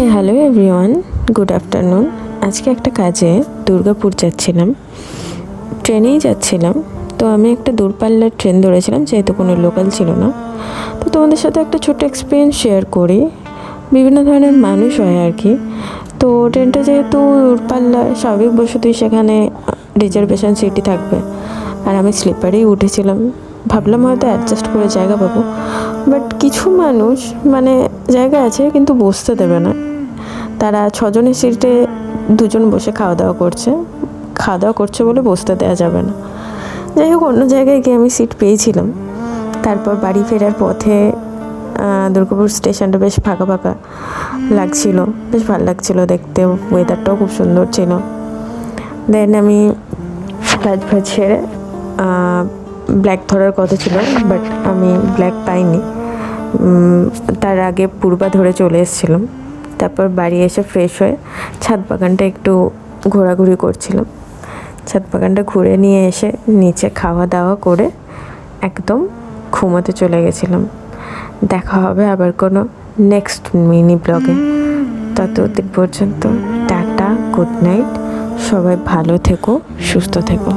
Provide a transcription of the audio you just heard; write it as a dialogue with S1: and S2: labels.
S1: Hello everyone, good afternoon. আজকে একটা কাজে দুর্গাপুর যাচ্ছিলাম, ট্রেনেই যাচ্ছিলাম। তো আমি একটা দূরপাল্লার ট্রেন ধরেছিলাম, যেহেতু কোনো লোকাল ছিল না। তো তোমাদের সাথে একটা ছোট এক্সপিরিয়েন্স শেয়ার করি। বিভিন্ন ধরনের মানুষ হয় আর কি। তো ট্রেনটা যেহেতু দূরপাল্লা, স্বাভাবিকবশতই সেখানে রিজার্ভেশন সিটই থাকবে, আর আমি স্লিপারেই উঠেছিলাম। ভাবলাম হয়তো অ্যাডজাস্ট করে জায়গা পাবো, বাট কিছু মানুষ মানে জায়গা আছে কিন্তু বসতে দেবে না। তারা 6 জনের সিটে 2জন বসে খাওয়া দাওয়া করছে বলে বসতে দেওয়া যাবে না। যাই হোক, অন্য জায়গায় গিয়ে আমি সিট পেয়েছিলাম। তারপর বাড়ি ফেরার পথে দুর্গাপুর স্টেশনটা বেশ ফাঁকা ফাঁকা লাগছিল, বেশ ভালো লাগছিলো দেখতে। ওয়েদারটাও খুব সুন্দর ছিল। দেন আমি কাজ সেরে ব্ল্যাক ধরার কথা ছিল, বাট আমি ব্ল্যাক পাইনি। তার আগে পূর্বা ধরে চলে এসেছিলাম। তারপর বাড়ি এসে ফ্রেশ হয়ে ছাদ বাগানটা একটু ঘোরাঘুরি করছিলাম। ছাদ বাগানটা ঘুরে নিয়ে এসে নিচে খাওয়া দাওয়া করে একদম ঘুমোতে চলে গেছিলাম। দেখা হবে আবার কোনো নেক্সট মিনি ব্লগে। ততদিন পর্যন্ত টাটা, গুড নাইট। সবাই ভালো থেকো, সুস্থ থেকো।